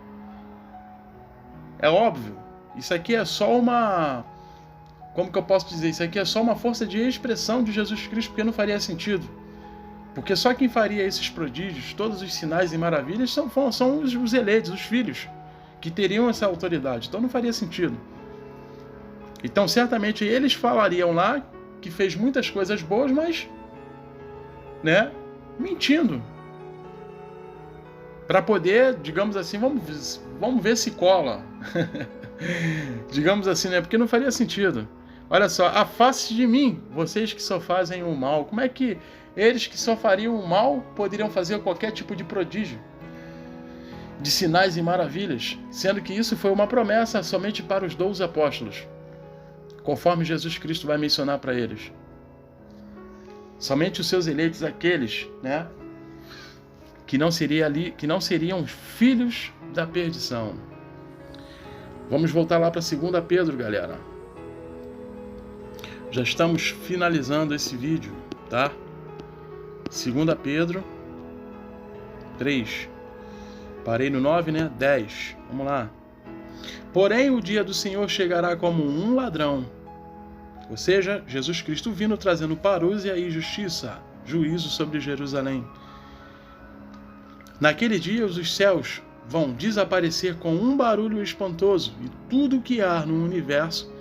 É óbvio. Isso aqui é só uma... Como que eu posso dizer? Isso aqui é só uma força de expressão de Jesus Cristo, porque não faria sentido. Porque só quem faria esses prodígios, todos os sinais e maravilhas, são os eleitos, os filhos, que teriam essa autoridade. Então não faria sentido. Então certamente eles falariam lá que fez muitas coisas boas, mas, né, mentindo. Para poder, digamos assim, vamos ver se cola. Digamos assim, né? Porque não faria sentido. Olha só, afaste de mim, vocês que só fazem o mal. Como é que eles que só fariam o mal poderiam fazer qualquer tipo de prodígio, de sinais e maravilhas, sendo que isso foi uma promessa somente para os 12 apóstolos, conforme Jesus Cristo vai mencionar para eles. Somente os seus eleitos, aqueles, né, que não seriam filhos da perdição. Vamos voltar lá para 2 Pedro, galera. Já estamos finalizando esse vídeo, tá? 2 Pedro 3. Parei no 9, né? 10. Vamos lá. Porém, o dia do Senhor chegará como um ladrão. Ou seja, Jesus Cristo vindo trazendo parúzia e justiça, juízo sobre Jerusalém. Naquele dia, os céus vão desaparecer com um barulho espantoso e tudo que há no universo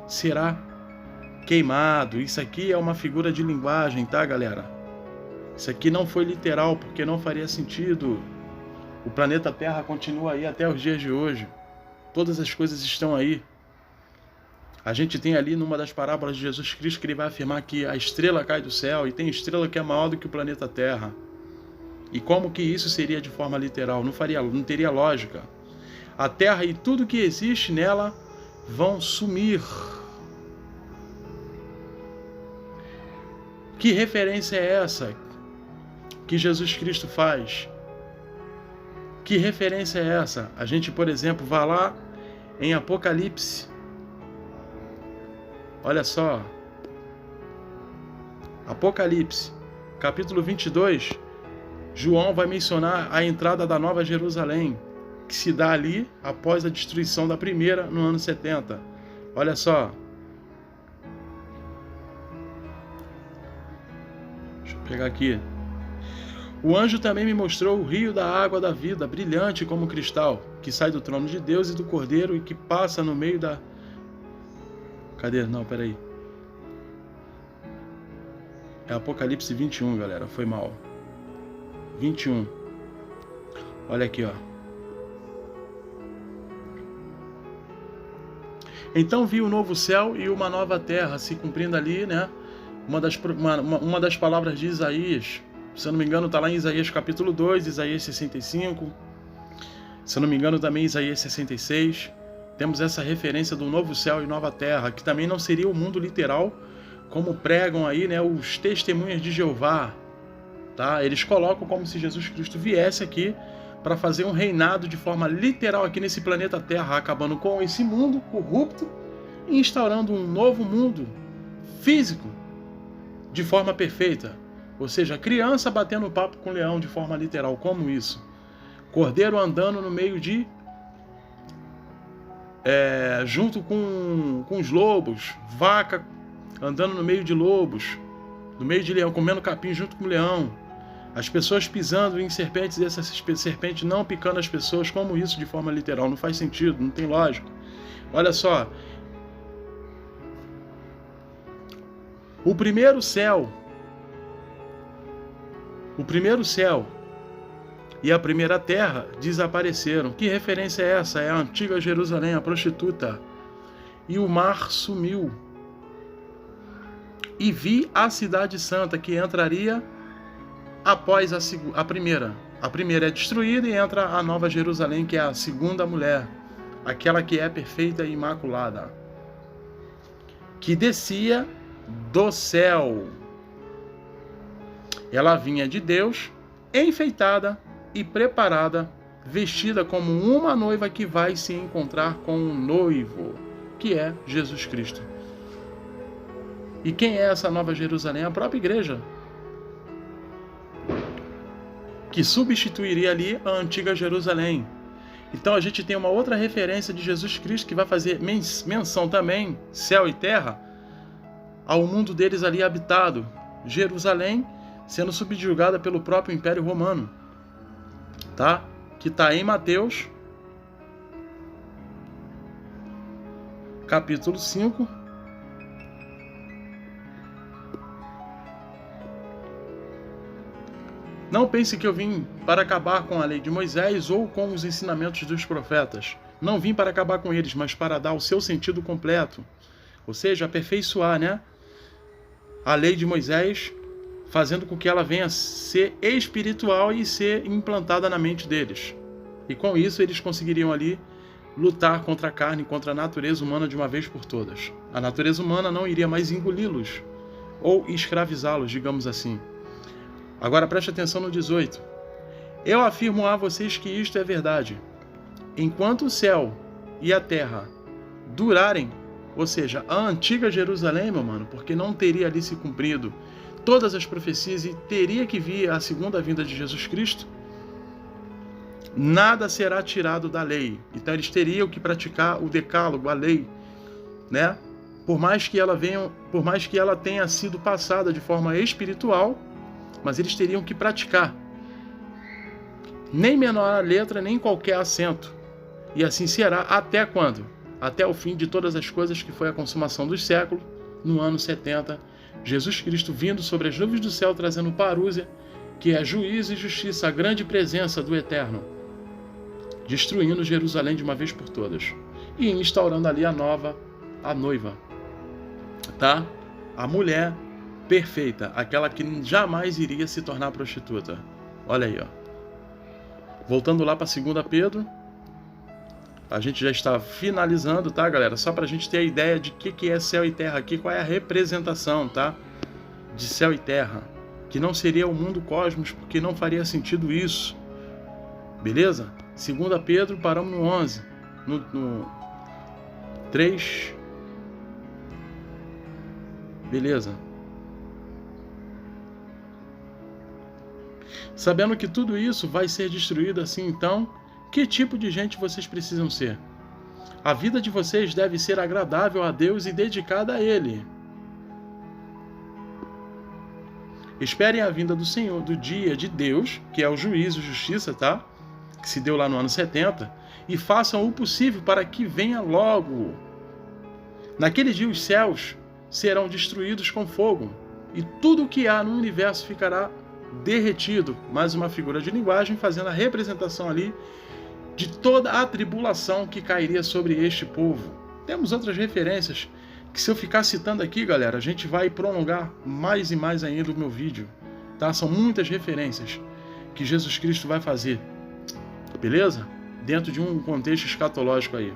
será queimado. Isso aqui é uma figura de linguagem, tá, galera? Isso aqui não foi literal, porque não faria sentido. O planeta Terra continua aí até os dias de hoje. Todas as coisas estão aí. A gente tem ali numa das parábolas de Jesus Cristo que ele vai afirmar que a estrela cai do céu e tem estrela que é maior do que o planeta Terra. E como que isso seria de forma literal? Não teria lógica. A Terra e tudo que existe nela vão sumir. Que referência é essa que Jesus Cristo faz? Que referência é essa? A gente, por exemplo, vai lá em Apocalipse. Olha só. Apocalipse, capítulo 22. João vai mencionar a entrada da Nova Jerusalém, que se dá ali após a destruição da primeira no ano 70. Olha só. Deixa eu pegar aqui. O anjo também me mostrou o rio da água da vida, brilhante como cristal, que sai do trono de Deus e do Cordeiro e que passa no meio da... Cadê? Não, peraí. É Apocalipse 21, galera. Foi mal. 21. Olha aqui, ó. Então vi um novo céu e uma nova terra se cumprindo ali, né? Uma das palavras de Isaías. Se eu não me engano, está lá em Isaías capítulo 2, Isaías 65. Se eu não me engano, também Isaías 66. Temos essa referência do novo céu e nova terra, que também não seria o mundo literal, como pregam aí, né, os testemunhas de Jeová. Tá? Eles colocam como se Jesus Cristo viesse aqui para fazer um reinado de forma literal aqui nesse planeta Terra, acabando com esse mundo corrupto e instaurando um novo mundo físico de forma perfeita. Ou seja, criança batendo papo com leão de forma literal. Como isso? Cordeiro andando no meio de... junto com os lobos. Vaca andando no meio de lobos. No meio de leão, comendo capim junto com o leão. As pessoas pisando em serpentes e essas serpentes não picando as pessoas. Como isso de forma literal? Não faz sentido, não tem lógica. Olha só. O primeiro céu e a primeira terra desapareceram. Que referência é essa? É a antiga Jerusalém, a prostituta. E o mar sumiu. E vi a cidade santa que entraria após a primeira. A primeira é destruída e entra a nova Jerusalém, que é a segunda mulher. Aquela que é perfeita e imaculada. Que descia do céu. Ela vinha de Deus, enfeitada e preparada, vestida como uma noiva que vai se encontrar com um noivo, que é Jesus Cristo. E quem é essa nova Jerusalém? A própria igreja, que substituiria ali a antiga Jerusalém. Então a gente tem uma outra referência de Jesus Cristo que vai fazer menção também, céu e terra, ao mundo deles ali habitado. Jerusalém sendo subjugada pelo próprio Império Romano, tá? Que está em Mateus, capítulo 5. Não pense que eu vim para acabar com a lei de Moisés ou com os ensinamentos dos profetas. Não vim para acabar com eles, mas para dar o seu sentido completo. Ou seja, aperfeiçoar, né? A lei de Moisés, fazendo com que ela venha a ser espiritual e ser implantada na mente deles. E com isso eles conseguiriam ali lutar contra a carne, contra a natureza humana de uma vez por todas. A natureza humana não iria mais engoli-los ou escravizá-los, digamos assim. Agora preste atenção no 18. Eu afirmo a vocês que isto é verdade. Enquanto o céu e a terra durarem, ou seja, a antiga Jerusalém, meu mano, porque não teria ali se cumprido todas as profecias e teria que vir a segunda vinda de Jesus Cristo, nada será tirado da lei. Então eles teriam que praticar o decálogo, a lei, né? Por mais que ela tenha sido passada de forma espiritual, mas eles teriam que praticar. Nem menor a letra, nem qualquer acento. E assim será até quando? Até o fim de todas as coisas, que foi a consumação dos séculos, no ano 70, Jesus Cristo vindo sobre as nuvens do céu, trazendo parúzia, que é juízo e justiça, a grande presença do Eterno, destruindo Jerusalém de uma vez por todas e instaurando ali a noiva, tá? A mulher perfeita, aquela que jamais iria se tornar prostituta. Olha aí, ó. Voltando lá para 2 Pedro, a gente já está finalizando, tá, galera? Só para a gente ter a ideia de que é céu e terra aqui, qual é a representação, tá? De céu e terra, que não seria o mundo cosmos, porque não faria sentido isso, beleza? 2 Pedro, paramos no 11, no 3, beleza? Sabendo que tudo isso vai ser destruído assim, então, que tipo de gente vocês precisam ser? A vida de vocês deve ser agradável a Deus e dedicada a Ele. Esperem a vinda do Senhor, do dia de Deus, que é o juízo e justiça, tá? Que se deu lá no ano 70, e façam o possível para que venha logo. Naquele dia os céus serão destruídos com fogo, e tudo o que há no universo ficará derretido. Mais uma figura de linguagem fazendo a representação ali de toda a tribulação que cairia sobre este povo. Temos outras referências que, se eu ficar citando aqui, galera, a gente vai prolongar mais e mais ainda o meu vídeo, tá? São muitas referências que Jesus Cristo vai fazer, beleza? Dentro de um contexto escatológico aí.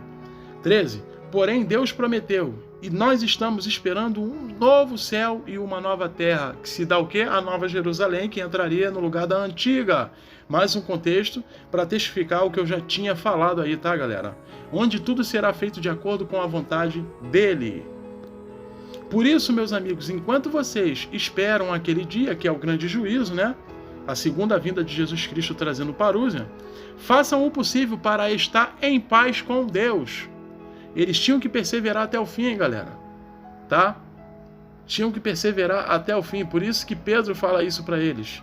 13. Porém, Deus prometeu, e nós estamos esperando um novo céu e uma nova terra, que se dá o quê? A nova Jerusalém, que entraria no lugar da antiga. Mais um contexto para testificar o que eu já tinha falado aí, tá, galera? Onde tudo será feito de acordo com a vontade dele. Por isso, meus amigos, enquanto vocês esperam aquele dia, que é o grande juízo, né? A segunda vinda de Jesus Cristo trazendo parúzia, façam o possível para estar em paz com Deus. Eles tinham que perseverar até o fim, hein, galera? Tá? Tinham que perseverar até o fim. Por isso que Pedro fala isso para eles.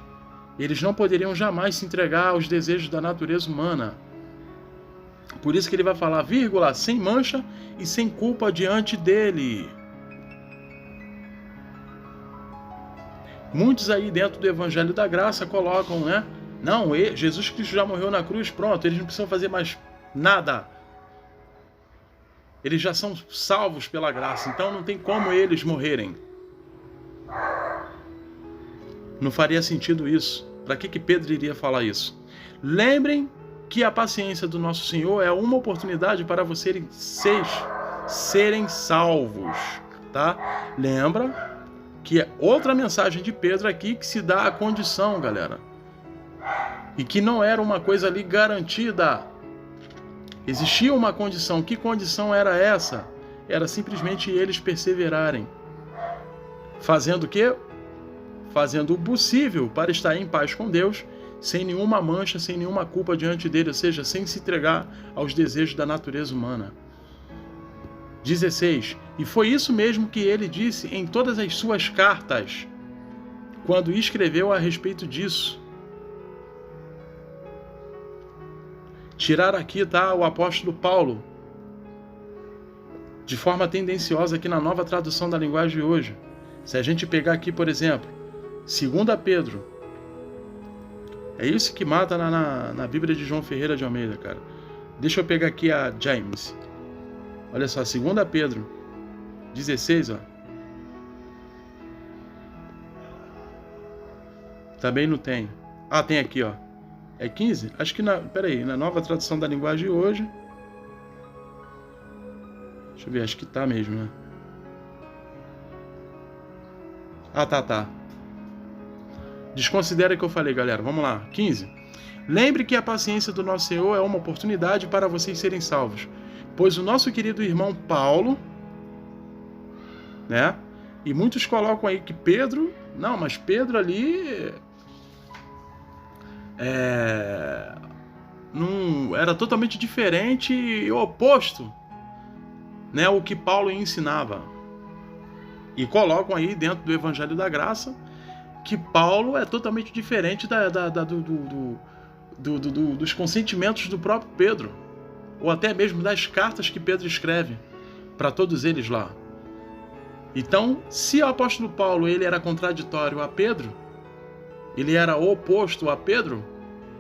Eles não poderiam jamais se entregar aos desejos da natureza humana. Por isso que ele vai falar, vírgula, sem mancha e sem culpa diante dele. Muitos aí dentro do Evangelho da Graça colocam, né? Não, Jesus Cristo já morreu na cruz, pronto, eles não precisam fazer mais nada. Eles já são salvos pela graça, então não tem como eles morrerem. Não faria sentido isso. Para que Pedro iria falar isso? Lembrem que a paciência do nosso Senhor é uma oportunidade para vocês serem salvos, tá? Lembra que é outra mensagem de Pedro aqui que se dá a condição, galera. E que não era uma coisa ali garantida. Existia uma condição. Que condição era essa? Era simplesmente eles perseverarem. Fazendo o quê? Fazendo o possível para estar em paz com Deus, sem nenhuma mancha, sem nenhuma culpa diante dele, ou seja, sem se entregar aos desejos da natureza humana. 16. E foi isso mesmo que ele disse em todas as suas cartas, quando escreveu a respeito disso. Tirar aqui, tá, o apóstolo Paulo, de forma tendenciosa aqui na nova tradução da linguagem de hoje. Se a gente pegar aqui, por exemplo, 2 Pedro, é isso que mata na Bíblia de João Ferreira de Almeida, cara. Deixa eu pegar aqui a James. Olha só, 2 Pedro 16, ó. Também não tem. Ah, tem aqui, ó. É 15? Acho que peraí, na nova tradução da linguagem de hoje. Deixa eu ver, acho que tá mesmo, né? Ah, tá. Desconsidera o que eu falei, galera. Vamos lá. 15. Lembre que a paciência do nosso Senhor é uma oportunidade para vocês serem salvos. Pois o nosso querido irmão Paulo, né? E muitos colocam aí que Pedro... Não, mas Pedro ali... não, era totalmente diferente e oposto, né? O que Paulo ensinava. E colocam aí dentro do Evangelho da Graça que Paulo é totalmente diferente dos consentimentos do próprio Pedro, ou até mesmo das cartas que Pedro escreve para todos eles lá. Então, se o apóstolo Paulo ele era contraditório a Pedro, ele era oposto a Pedro,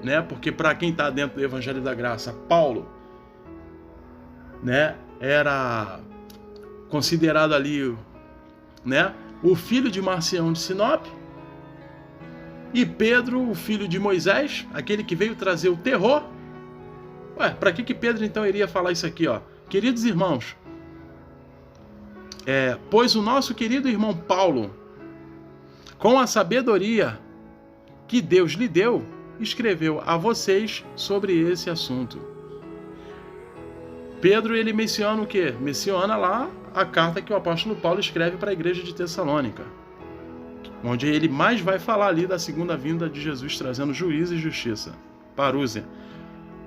né? Porque para quem está dentro do Evangelho da Graça, Paulo, né, era considerado ali, né, o filho de Marcião de Sinop, e Pedro, o filho de Moisés, aquele que veio trazer o terror. Ué, para que Pedro então iria falar isso aqui, ó? Queridos irmãos, pois o nosso querido irmão Paulo, com a sabedoria que Deus lhe deu, escreveu a vocês sobre esse assunto. Pedro, ele menciona o quê? Menciona lá a carta que o apóstolo Paulo escreve para a igreja de Tessalônica, onde ele mais vai falar ali da segunda vinda de Jesus, trazendo juízo e justiça. Parúzia.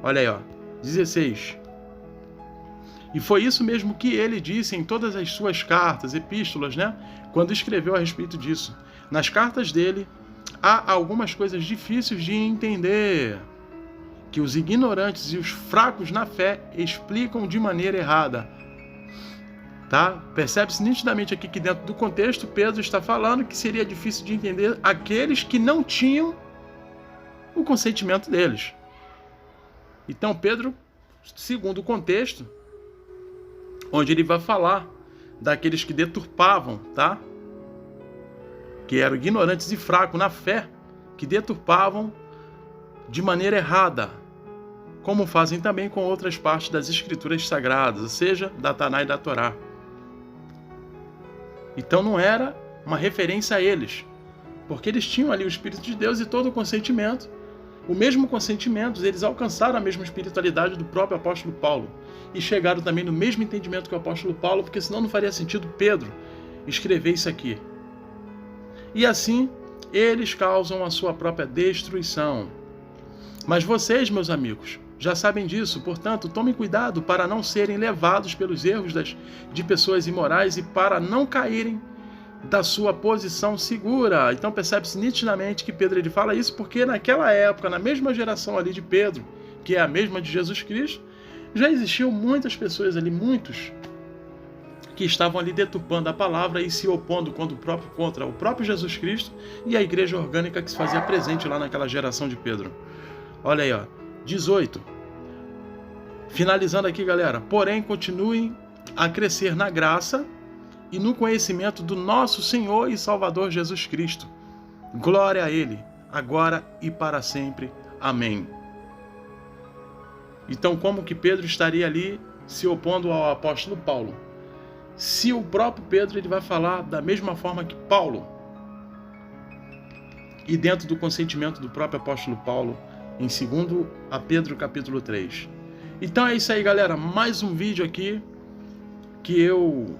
Olha aí, ó. 16. E foi isso mesmo que ele disse em todas as suas cartas, epístolas, né? Quando escreveu a respeito disso. Nas cartas dele, há algumas coisas difíceis de entender, que os ignorantes e os fracos na fé explicam de maneira errada. Tá? Percebe-se nitidamente aqui que dentro do contexto, Pedro está falando que seria difícil de entender aqueles que não tinham o consentimento deles. Então Pedro, segundo o contexto, onde ele vai falar daqueles que deturpavam, tá? Que eram ignorantes e fracos na fé, que deturpavam de maneira errada, como fazem também com outras partes das escrituras sagradas, ou seja, da Taná e da Torá. Então não era uma referência a eles, porque eles tinham ali o Espírito de Deus e todo o consentimento. O mesmo consentimento, eles alcançaram a mesma espiritualidade do próprio apóstolo Paulo e chegaram também no mesmo entendimento que o apóstolo Paulo, porque senão não faria sentido Pedro escrever isso aqui. E assim, eles causam a sua própria destruição. Mas vocês, meus amigos, já sabem disso, portanto, tomem cuidado para não serem levados pelos erros de pessoas imorais e para não caírem da sua posição segura. Então percebe-se nitidamente que Pedro ele fala isso porque naquela época, na mesma geração ali de Pedro, que é a mesma de Jesus Cristo, já existiam muitas pessoas ali, muitos, que estavam ali deturpando a palavra e se opondo contra o próprio Jesus Cristo e a igreja orgânica que se fazia presente lá naquela geração de Pedro. Olha aí, ó, 18. Finalizando aqui, galera. Porém, continuem a crescer na graça e no conhecimento do nosso Senhor e Salvador Jesus Cristo. Glória a Ele, agora e para sempre. Amém. Então, como que Pedro estaria ali se opondo ao apóstolo Paulo? Se o próprio Pedro ele vai falar da mesma forma que Paulo, e dentro do consentimento do próprio apóstolo Paulo, em 2 Pedro capítulo 3. Então é isso aí, galera. Mais um vídeo aqui que eu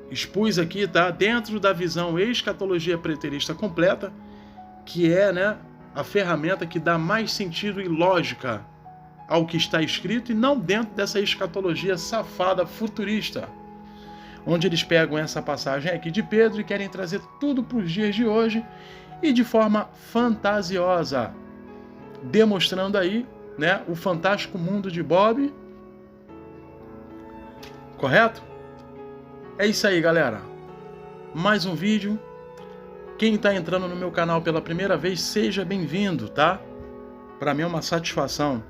expus aqui, tá? Dentro da visão escatologia preterista completa, que é, né, a ferramenta que dá mais sentido e lógica ao que está escrito e não dentro dessa escatologia safada futurista, onde eles pegam essa passagem aqui de Pedro e querem trazer tudo para os dias de hoje e de forma fantasiosa, demonstrando aí, né, o fantástico mundo de Bob. Correto? É isso aí, galera. Mais um vídeo. Quem está entrando no meu canal pela primeira vez, seja bem-vindo, tá? Para mim é uma satisfação.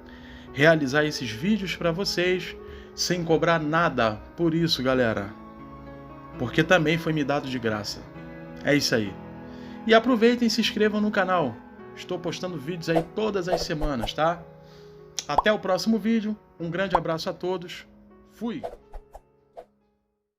realizar esses vídeos para vocês sem cobrar nada por isso, galera. Porque também foi me dado de graça. É isso aí. E aproveitem e se inscrevam no canal. Estou postando vídeos aí todas as semanas, tá? Até o próximo vídeo. Um grande abraço a todos. Fui!